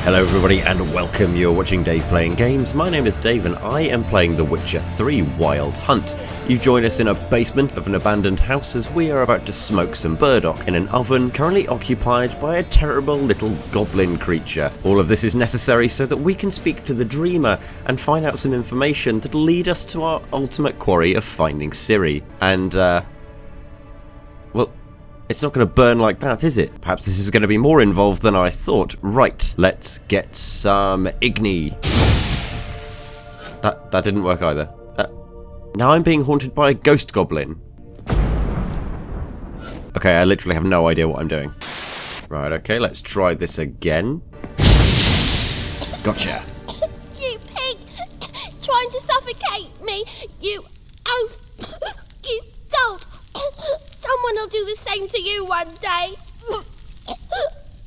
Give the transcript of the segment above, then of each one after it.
Hello everybody and welcome, you're watching Dave Playing Games. My name is Dave and I am playing The Witcher 3 Wild Hunt. You join us in a basement of an abandoned house as we are about to smoke some burdock in an oven currently occupied by a terrible little goblin creature. All of this is necessary so that we can speak to the Dreamer and find out some information that'll lead us to our ultimate quarry of finding Ciri. And, well, it's not going to burn like that, is it? Perhaps this is going to be more involved than I thought. Right, let's get some Igni. That didn't work either. Now I'm being haunted by a ghost goblin. Okay, I literally have no idea what I'm doing. Right, okay, let's try this again. Gotcha. You pig! Trying to suffocate me! You oaf! You dolt! Someone will do the same to you one day.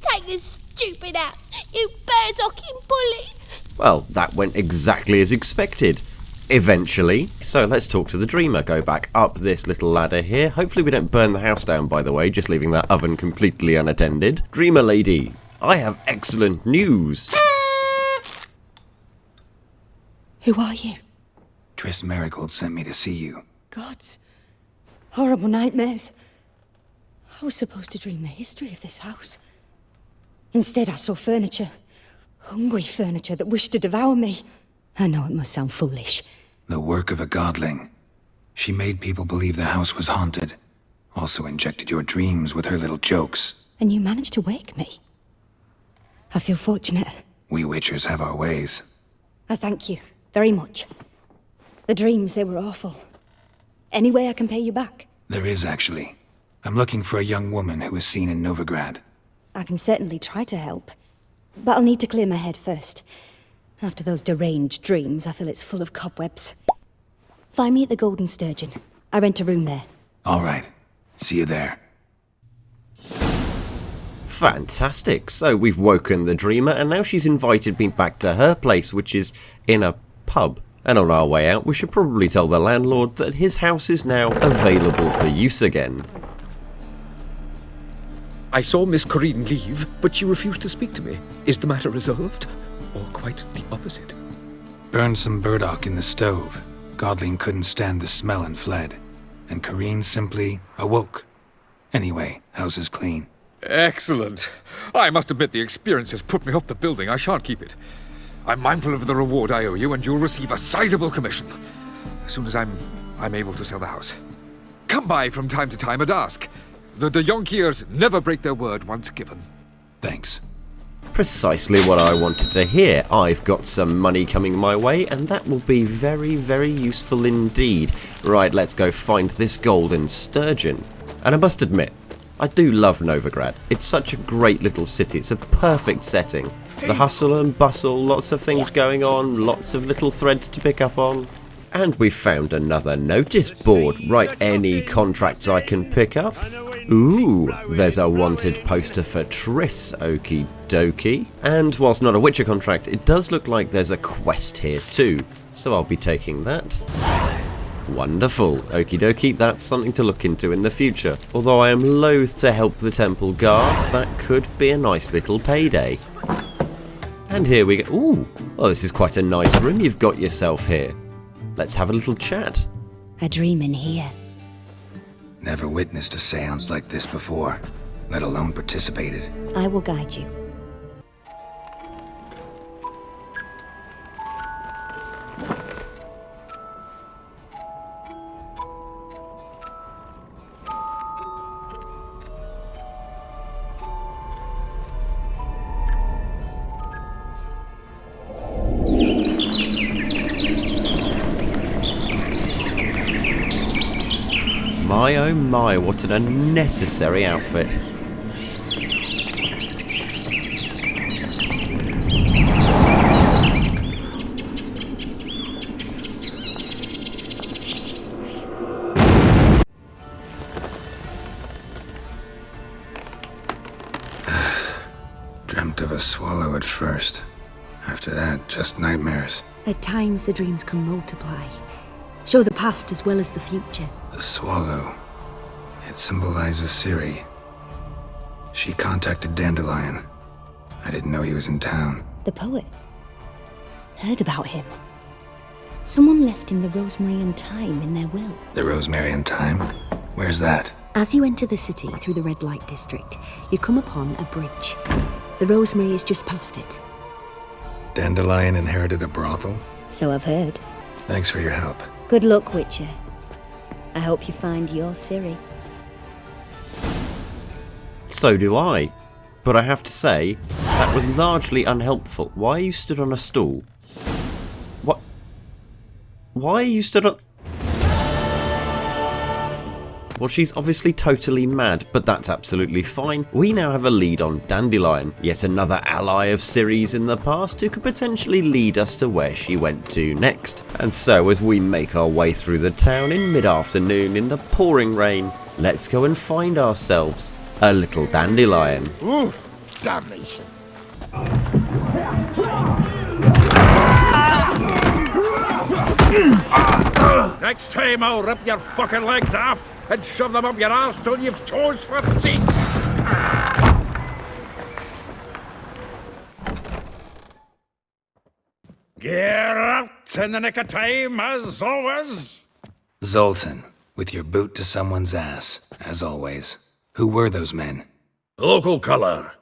Take this stupid axe, you burdocking bully. Well, that went exactly as expected. Eventually. So let's talk to the Dreamer. Go back up this little ladder here. Hopefully we don't burn the house down, by the way, just leaving that oven completely unattended. Dreamer lady, I have excellent news. Who are you? Triss Marigold sent me to see you. Gods. Horrible nightmares. I was supposed to dream the history of this house. Instead, I saw furniture. Hungry furniture that wished to devour me. I know it must sound foolish. The work of a godling. She made people believe the house was haunted. Also injected your dreams with her little jokes. And you managed to wake me. I feel fortunate. We witchers have our ways. I thank you very much. The dreams, they were awful. Any way I can pay you back? There is, actually. I'm looking for a young woman who was seen in Novigrad. I can certainly try to help. But I'll need to clear my head first. After those deranged dreams, I feel it's full of cobwebs. Find me at the Golden Sturgeon. I rent a room there. All right. See you there. Fantastic. So we've woken the Dreamer and now she's invited me back to her place, which is in a pub. And on our way out, we should probably tell the landlord that his house is now available for use again. I saw Miss Corinne leave, but she refused to speak to me. Is the matter resolved? Or quite the opposite? Burned some burdock in the stove. Godling couldn't stand the smell and fled. And Corinne simply awoke. Anyway, house is clean. Excellent. I must admit the experience has put me off the building. I shan't keep it. I'm mindful of the reward I owe you, and you'll receive a sizable commission as soon as I'm able to sell the house. Come by from time to time and ask. The Yonkiers never break their word once given. Thanks. Precisely what I wanted to hear. I've got some money coming my way, and that will be very, very useful indeed. Right, let's go find this golden sturgeon. And I must admit, I do love Novigrad. It's such a great little city. It's a perfect setting. The hustle and bustle, lots of things going on, lots of little threads to pick up on. And we found another notice board. Right, any contracts I can pick up? Ooh, there's a wanted poster for Triss, okie dokie. And whilst not a Witcher contract, it does look like there's a quest here too. So I'll be taking that. Wonderful, okie dokie, that's something to look into in the future. Although I am loath to help the temple guard, that could be a nice little payday. And here we go. Ooh, oh, this is quite a nice room you've got yourself here. Let's have a little chat. I dream in here. Never witnessed a seance like this before, let alone participated. I will guide you. My oh my, what an unnecessary outfit. Dreamt of a swallow at first. After that, just nightmares. At times, the dreams can multiply. Show the past as well as the future. The swallow. It symbolizes Ciri. She contacted Dandelion. I didn't know he was in town. The poet. Heard about him. Someone left him the rosemary and thyme in their will. The Rosemary and Thyme? Where's that? As you enter the city through the red light district, you come upon a bridge. The rosemary is just past it. Dandelion inherited a brothel? So I've heard. Thanks for your help. Good luck, Witcher. I hope you find your Ciri. So do I. But I have to say, that was largely unhelpful. Why are you stood on a stool? What? Why are you stood on... Well, she's obviously totally mad, but that's absolutely fine. We now have a lead on Dandelion, yet another ally of Ciri's in the past who could potentially lead us to where she went to next. And so, as we make our way through the town in mid-afternoon in the pouring rain, let's go and find ourselves a little Dandelion. Ooh, damnation. Next time I'll rip your fucking legs off and shove them up your arse till you've toes for teeth. Geralt, in the nick of time, as always. Zoltan, with your boot to someone's ass, as always. Who were those men? Local colour.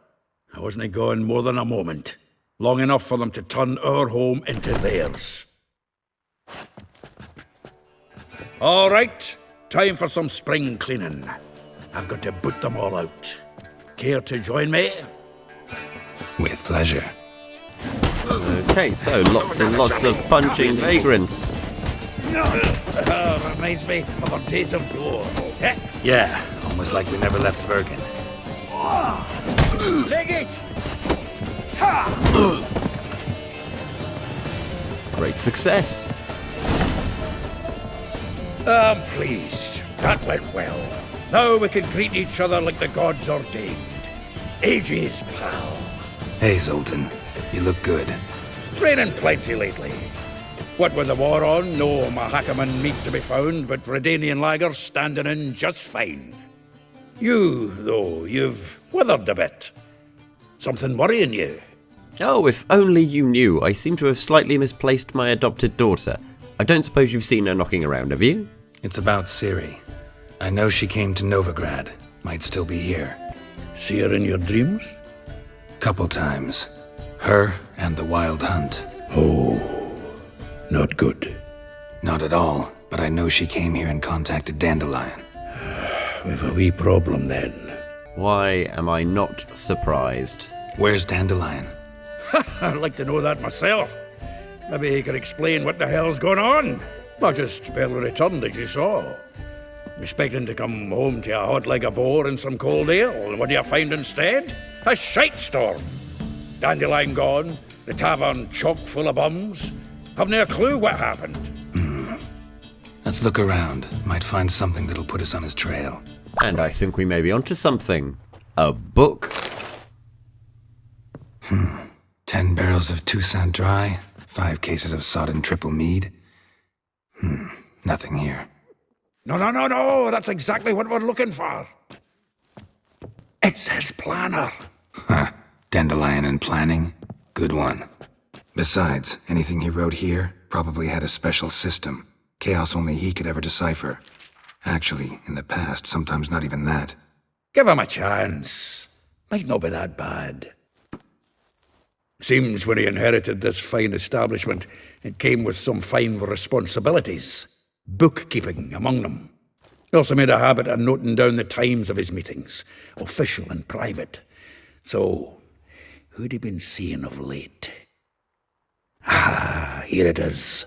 I wasn't gone more than a moment. Long enough for them to turn our home into theirs. All right, time for some spring cleaning. I've got to boot them all out. Care to join me? With pleasure. Okay, so lots and lots of punching vagrants. Reminds me of our days of yore. Eh? Yeah, almost like we never left Vergen. Leg it! Great success. I'm pleased. That went well. Now we can greet each other like the gods ordained. Ages, pal. Hey, Zoltan. You look good. Training plenty lately. What with the war on, no Mahakaman meat to be found, but Redanian lagers standing in just fine. You, though, you've withered a bit. Something worrying you? Oh, if only you knew. I seem to have slightly misplaced my adopted daughter. I don't suppose you've seen her knocking around, have you? It's about Ciri. I know she came to Novigrad. Might still be here. See her in your dreams? Couple times. Her and the Wild Hunt. Oh, not good. Not at all, but I know she came here and contacted Dandelion. We've a wee problem then. Why am I not surprised? Where's Dandelion? I'd like to know that myself. Maybe he could explain what the hell's going on. I just barely returned, as you saw. I'm expecting to come home to a hot like a boar and some cold ale, and what do you find instead? A shite storm. Dandelion gone, the tavern chock full of bums. Haven't a clue what happened. Let's look around. Might find something that'll put us on his trail. And I think we may be onto something. A book. 10 barrels of Toussaint Dry, 5 cases of sodden triple mead. Nothing here. No, that's exactly what we're looking for. It's his planner. Huh. Dandelion and planning? Good one. Besides, anything he wrote here probably had a special system. Chaos only he could ever decipher. Actually, in the past, sometimes not even that. Give him a chance. Might not be that bad. Seems when he inherited this fine establishment, it came with some fine responsibilities. Bookkeeping among them. He also made a habit of noting down the times of his meetings, official and private. So, who'd he been seeing of late? Ah, here it is.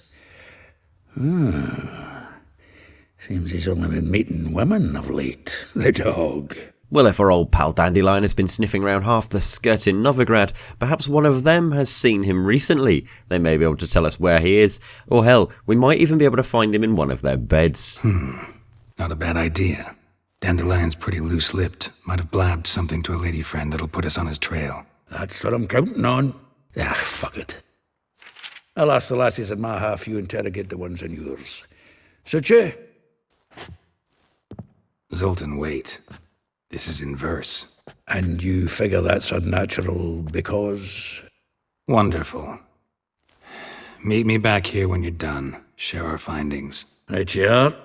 Seems he's only been meeting women of late, the dog. Well, if our old pal Dandelion has been sniffing around half the skirt in Novigrad, perhaps one of them has seen him recently. They may be able to tell us where he is. Or hell, we might even be able to find him in one of their beds. Not a bad idea. Dandelion's pretty loose-lipped. Might have blabbed something to a lady friend that'll put us on his trail. That's what I'm counting on. Ah, fuck it. I'll ask the lassies in my half, you interrogate the ones in yours. Suit you? Zoltan, wait. This is in verse. And you figure that's unnatural because... Wonderful. Meet me back here when you're done. Share our findings. Right you are.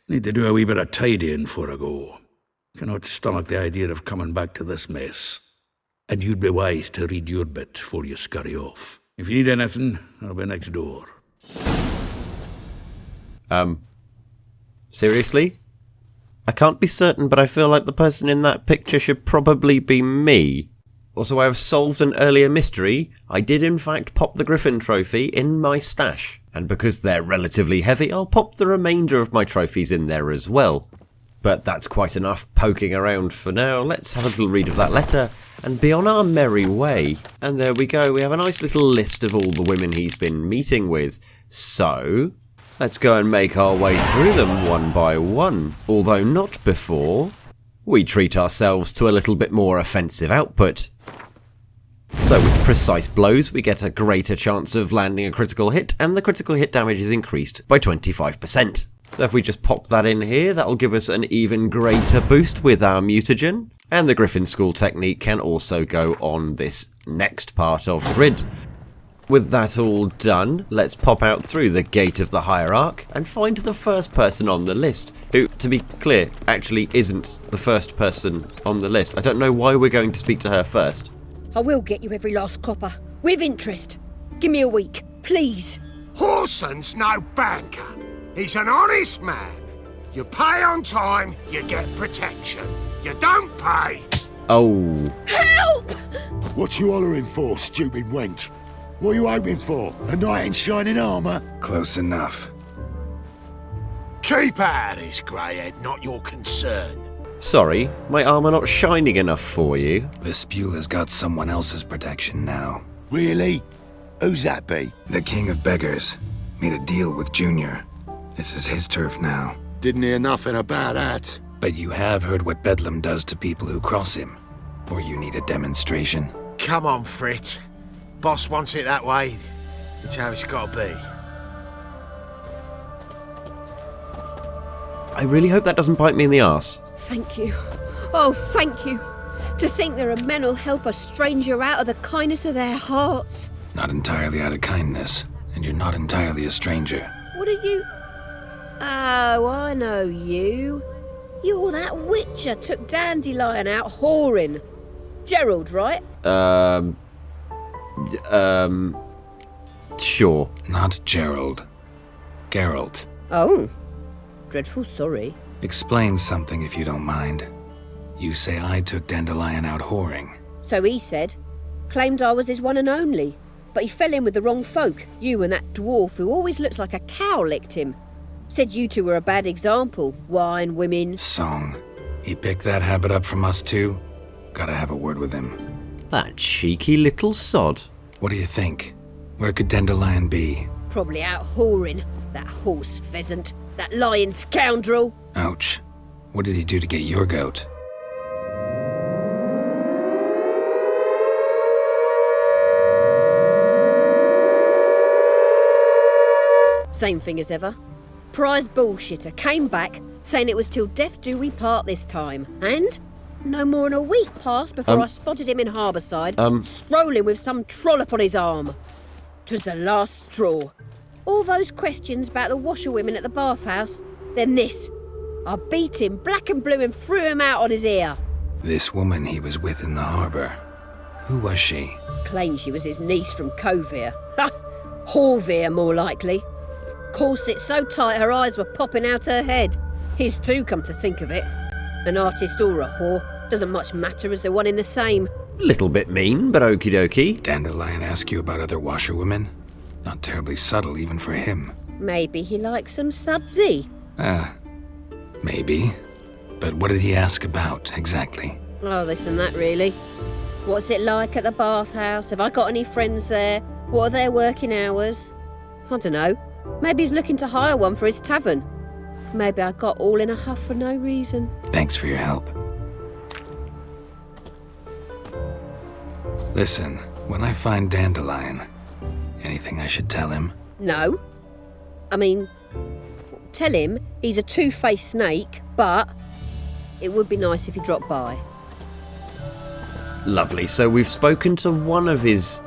Need to do a wee bit of tidying before I go. Cannot stomach the idea of coming back to this mess. And you'd be wise to read your bit before you scurry off. If you need anything, I'll be next door. Seriously? I can't be certain, but I feel like the person in that picture should probably be me. Also, I have solved an earlier mystery. I did in fact pop the Griffin trophy in my stash. And because they're relatively heavy, I'll pop the remainder of my trophies in there as well. But that's quite enough poking around for now. Let's have a little read of that letter and be on our merry way. And there we go, we have a nice little list of all the women he's been meeting with. So, let's go and make our way through them one by one. Although not before we treat ourselves to a little bit more offensive output. So with precise blows, we get a greater chance of landing a critical hit, and the critical hit damage is increased by 25%. So if we just pop that in here, that'll give us an even greater boost with our mutagen. And the Griffin School technique can also go on this next part of the grid. With that all done, let's pop out through the gate of the hierarch and find the first person on the list, who, to be clear, actually isn't the first person on the list. I don't know why we're going to speak to her first. I will get you every last copper, with interest. Give me a week, please. Horson's no banker. He's an honest man. You pay on time, you get protection. You don't pay. Oh. Help! What you hollering for, stupid wench? What are you hoping for? A knight in shining armour? Close enough. Keep out of this, greyhead, not your concern. Sorry, my armour not shining enough for you? Vespula's got someone else's protection now. Really? Who's that be? The King of Beggars made a deal with Junior. This is his turf now. Didn't hear nothing about that. But you have heard what Bedlam does to people who cross him. Or you need a demonstration. Come on, Fritz. Boss wants it that way. It's how it's got to be. I really hope that doesn't bite me in the arse. Thank you. Oh, thank you. To think there are men who'll help a stranger out of the kindness of their hearts. Not entirely out of kindness, and you're not entirely a stranger. What are you... Oh, I know you. You're that witcher took Dandelion out whoring. Geralt, right? Sure. Not Gerald. Geralt. Oh. Dreadful sorry. Explain something if you don't mind. You say I took Dandelion out whoring. So he said. Claimed I was his one and only. But he fell in with the wrong folk. You and that dwarf who always looks like a cow licked him. Said you two were a bad example. Wine, women... Song. He picked that habit up from us too? Gotta have a word with him. That cheeky little sod. What do you think? Where could Dandelion be? Probably out whoring. That horse pheasant. That lying scoundrel. Ouch. What did he do to get your goat? Same thing as ever. Prize bullshitter came back saying it was till death do we part this time. And no more than a week passed before I spotted him in Harbourside, strolling with some trollop on his arm. 'Twas the last straw. All those questions about the washerwomen at the bathhouse, then this. I beat him black and blue and threw him out on his ear. This woman he was with in the harbour. Who was she? Claimed she was his niece from Kovir. Ha! Horvir, more likely. Corset so tight her eyes were popping out her head. His too, come to think of it. An artist or a whore, doesn't much matter as they're one in the same. Little bit mean, but okie dokie. Dandelion ask you about other washerwomen? Not terribly subtle even for him. Maybe he likes some sudsy. Maybe. But what did he ask about, exactly? Oh, this and that, really. What's it like at the bathhouse? Have I got any friends there? What are their working hours? I don't know. Maybe he's looking to hire one for his tavern. Maybe I got all in a huff for no reason. Thanks for your help. Listen, when I find Dandelion, anything I should tell him? No. I mean, tell him he's a two-faced snake, but it would be nice if he dropped by. Lovely. So we've spoken to one of his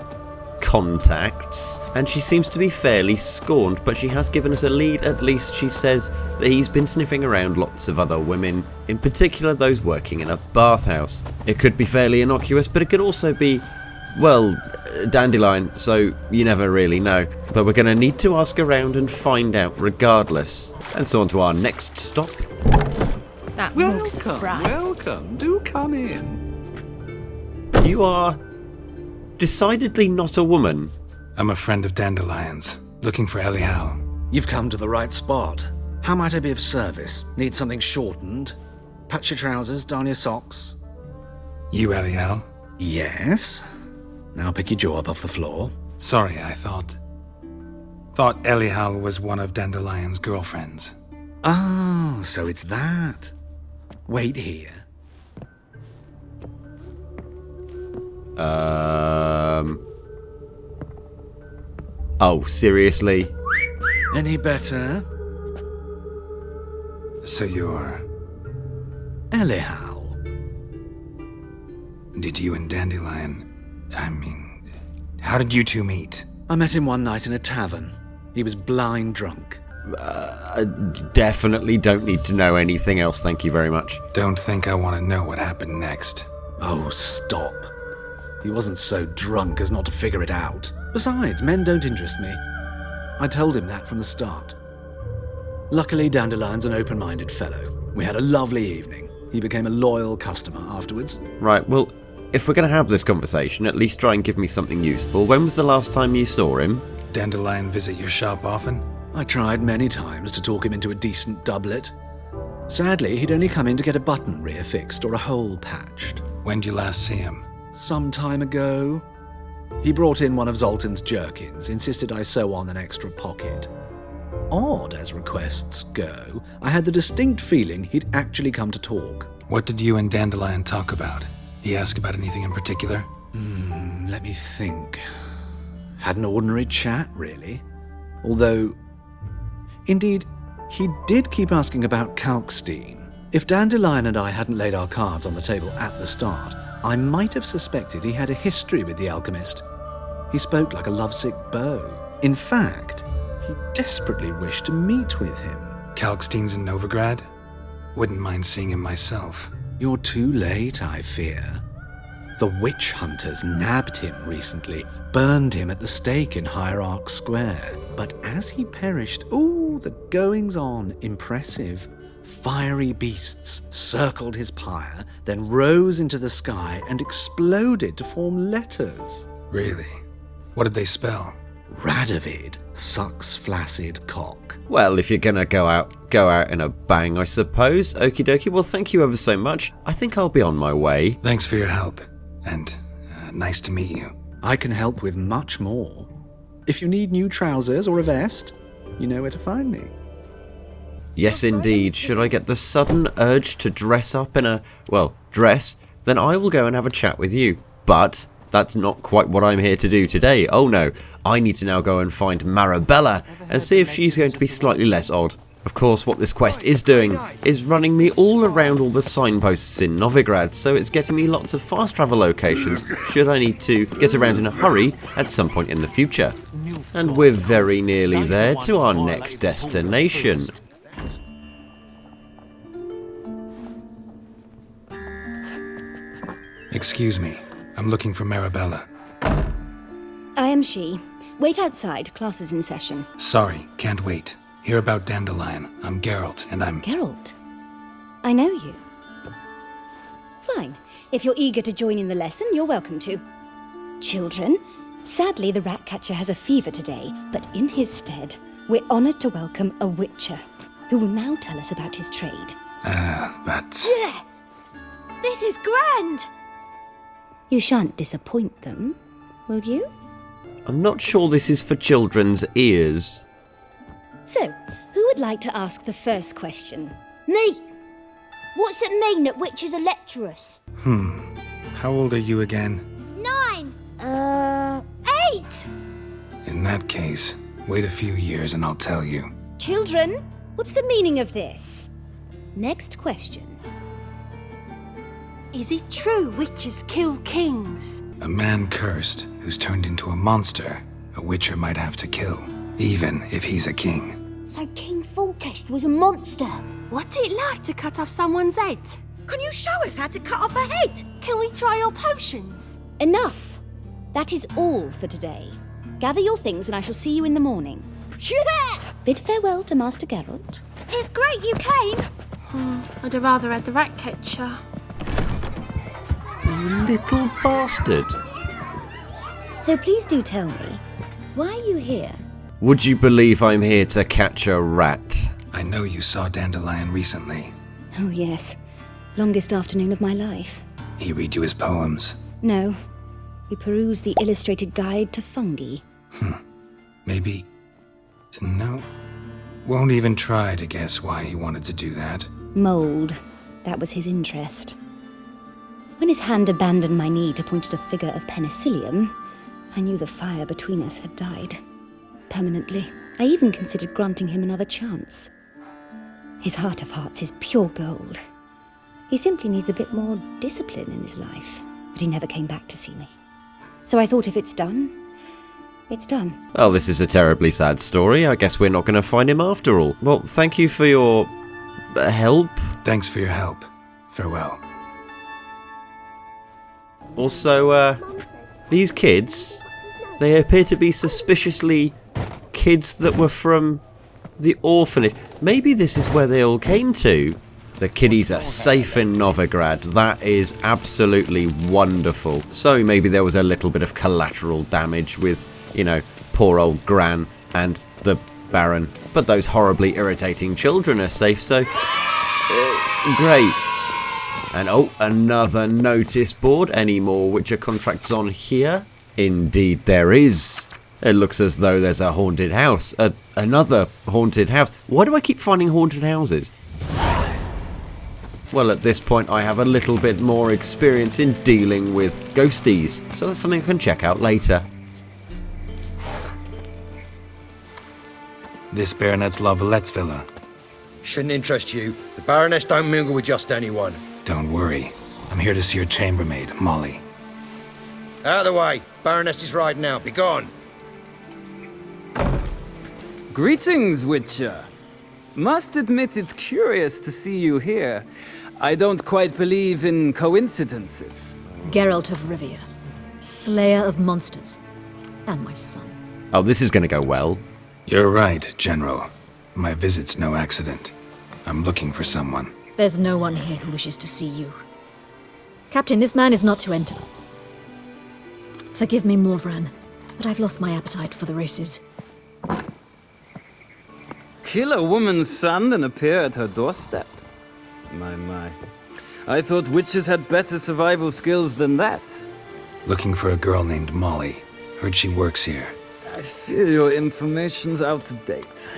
contacts, and she seems to be fairly scorned, but she has given us a lead. At least she says that he's been sniffing around lots of other women, in particular those working in a bathhouse. It could be fairly innocuous, but it could also be, well, Dandelion, so you never really know. But we're going to need to ask around and find out regardless. And so on to our next stop. That looks bright. Welcome. Do come in. You are decidedly not a woman. I'm a friend of Dandelion's, looking for Elial. You've come to the right spot. How might I be of service? Need something shortened? Patch your trousers, darn your socks. You Elial? Yes. Now pick your jaw up off the floor. Sorry, I thought Elial was one of Dandelion's girlfriends. Oh, so it's that. Wait here. Oh, seriously? Any better? So you're... Elial. Did you and Dandelion... how did you two meet? I met him one night in a tavern. He was blind drunk. Definitely don't need to know anything else, thank you very much. Don't think I want to know what happened next. Oh, stop. He wasn't so drunk as not to figure it out. Besides, men don't interest me. I told him that from the start. Luckily, Dandelion's an open-minded fellow. We had a lovely evening. He became a loyal customer afterwards. Right, well, if we're going to have this conversation, at least try and give me something useful. When was the last time you saw him? Dandelion visit your shop often? I tried many times to talk him into a decent doublet. Sadly, he'd only come in to get a button rear-fixed or a hole patched. When'd you last see him? Some time ago. He brought in one of Zoltan's jerkins, insisted I sew on an extra pocket. Odd as requests go, I had the distinct feeling he'd actually come to talk. What did you and Dandelion talk about? He asked about anything in particular? Let me think. Had an ordinary chat, really. Although, indeed, he did keep asking about Kalkstein. If Dandelion and I hadn't laid our cards on the table at the start, I might have suspected he had a history with the alchemist. He spoke like a lovesick beau. In fact, he desperately wished to meet with him. Kalkstein's in Novigrad? Wouldn't mind seeing him myself. You're too late, I fear. The witch hunters nabbed him recently, burned him at the stake in Hierarch Square. But as he perished, the goings-on impressive. Fiery beasts circled his pyre, then rose into the sky and exploded to form letters. Really? What did they spell? Radovid sucks flaccid cock. Well, if you're gonna go out in a bang, I suppose. Okie dokie, well thank you ever so much. I think I'll be on my way. Thanks for your help, and nice to meet you. I can help with much more. If you need new trousers or a vest, you know where to find me. Yes indeed, should I get the sudden urge to dress up in dress, then I will go and have a chat with you. But that's not quite what I'm here to do today. Oh no, I need to now go and find Marabella and see if she's going to be slightly less odd. Of course, what this quest is doing is running me all around all the signposts in Novigrad, so it's getting me lots of fast travel locations should I need to get around in a hurry at some point in the future. And we're very nearly there to our next destination. Excuse me, I'm looking for Marabella. I am she. Wait outside, class is in session. Sorry, can't wait. Hear about Dandelion. I'm Geralt, and I'm... Geralt? I know you. Fine. If you're eager to join in the lesson, you're welcome to. Children, sadly the Ratcatcher has a fever today, but in his stead, we're honoured to welcome a Witcher, who will now tell us about his trade. But... This is grand! You shan't disappoint them, will you? I'm not sure this is for children's ears. So, who would like to ask the first question? Me! What's it mean that witches are lecturers? How old are you again? 9! 8! In that case, wait a few years and I'll tell you. Children, what's the meaning of this? Next question. Is it true witches kill kings? A man cursed who's turned into a monster a witcher might have to kill, even if he's a king. So King Foltest was a monster. What's it like to cut off someone's head? Can you show us how to cut off a head? Can we try your potions? Enough. That is all for today. Gather your things and I shall see you in the morning. Yeah! Bid farewell to Master Geralt. It's great you came. I'd have rather had the rat catcher. You little bastard. So please do tell me, why are you here? Would you believe I'm here to catch a rat? I know you saw Dandelion recently. Oh yes, longest afternoon of my life. He read you his poems. No, we perused the illustrated guide to fungi. Maybe... No. Won't even try to guess why he wanted to do that. Mold. That was his interest. When his hand abandoned my knee to point at a figure of penicillium, I knew the fire between us had died. Permanently. I even considered granting him another chance. His heart of hearts is pure gold. He simply needs a bit more discipline in his life. But he never came back to see me. So I thought if it's done, it's done. Well, this is a terribly sad story. I guess we're not going to find him after all. Well, thank you for your... help. Thanks for your help. Farewell. Also, these kids, they appear to be suspiciously kids that were from the orphanage. Maybe this is where they all came to. The kiddies are safe in Novigrad. That is absolutely wonderful. So maybe there was a little bit of collateral damage with, you know, poor old Gran and the Baron. But those horribly irritating children are safe, so... great. And oh, another notice board. Any more Witcher contracts on here? Indeed there is. It looks as though there's a haunted house. Another haunted house. Why do I keep finding haunted houses? Well, at this point I have a little bit more experience in dealing with ghosties, so that's something I can check out later. This Baronet's La Vallette's villa. Shouldn't interest you. The Baroness don't mingle with just anyone. Don't worry. I'm here to see your chambermaid, Molly. Out of the way. Baroness is riding out. Be gone. Greetings, Witcher. Must admit it's curious to see you here. I don't quite believe in coincidences. Geralt of Rivia, slayer of monsters, and my son. Oh, this is going to go well. You're right, General. My visit's no accident. I'm looking for someone. There's no one here who wishes to see you. Captain, this man is not to enter. Forgive me, Morvran, but I've lost my appetite for the races. Kill a woman's son and appear at her doorstep? My. I thought witches had better survival skills than that. Looking for a girl named Molly. Heard she works here. I fear your information's out of date.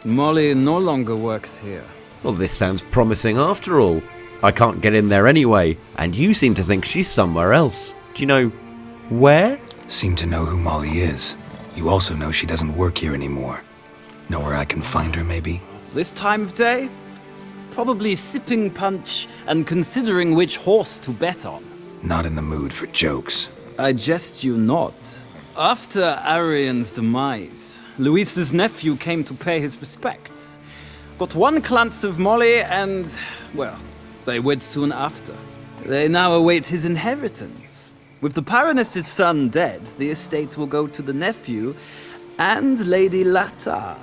Molly no longer works here. Well, this sounds promising after all. I can't get in there anyway, and you seem to think she's somewhere else. Do you know where? Seem to know who Molly is. You also know she doesn't work here anymore. Know where I can find her, maybe? This time of day? Probably sipping punch and considering which horse to bet on. Not in the mood for jokes. I jest you not. After Arian's demise, Louise's nephew came to pay his respects. Got one glance of Molly and, well, they wed soon after. They now await his inheritance. With the Baroness's son dead, the estate will go to the nephew and Lady Lata,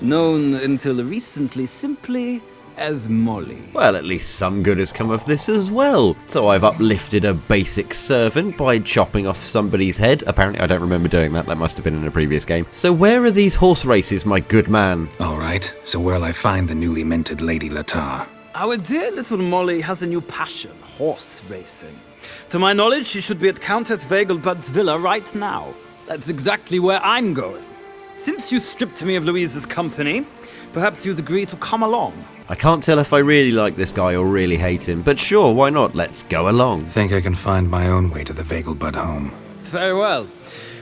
known until recently simply as Molly. Well, at least some good has come of this as well. So I've uplifted a basic servant by chopping off somebody's head. Apparently I don't remember doing that. That must have been in a previous game. So where are these horse races, my good man? Alright, so where'll I find the newly minted Lady Lata? Our dear little Molly has a new passion, horse racing. To my knowledge, she should be at Countess Vegelbud's villa right now. That's exactly where I'm going. Since you stripped me of Louise's company, perhaps you'd agree to come along. I can't tell if I really like this guy or really hate him, but sure, why not? Let's go along. Think I can find my own way to the Vegelbud home. Very well.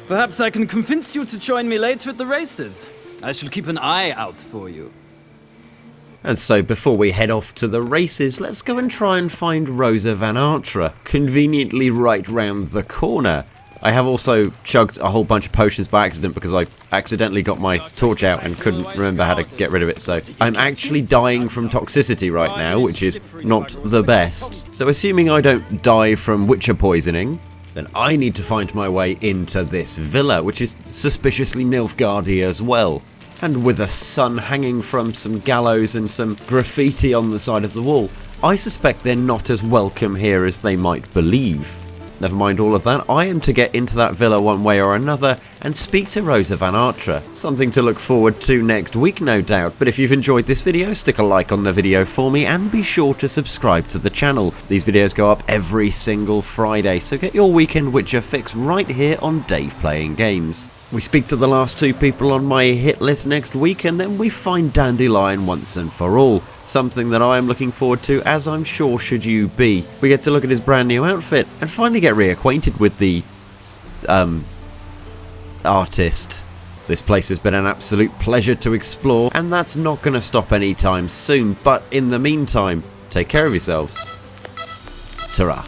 Perhaps I can convince you to join me later at the races. I shall keep an eye out for you. And so before we head off to the races, let's go and try and find Rosa van Artra, conveniently right round the corner. I have also chugged a whole bunch of potions by accident because I accidentally got my torch out and couldn't remember how to get rid of it, so I'm actually dying from toxicity right now, which is not the best. So assuming I don't die from witcher poisoning, then I need to find my way into this villa, which is suspiciously Nilfgaardy as well. And with a sun hanging from some gallows and some graffiti on the side of the wall, I suspect they're not as welcome here as they might believe. Never mind all of that, I am to get into that villa one way or another and speak to Rosa van Artra. Something to look forward to next week, no doubt. But if you've enjoyed this video, stick a like on the video for me and be sure to subscribe to the channel. These videos go up every single Friday, so get your weekend Witcher fix right here on Dave Playing Games. We speak to the last 2 people on my hit list next week, and then we find Dandelion once and for all. Something that I am looking forward to, as I'm sure should you be. We get to look at his brand new outfit, and finally get reacquainted with the, artist. This place has been an absolute pleasure to explore, and that's not going to stop anytime soon, but in the meantime, take care of yourselves. Ta-ra.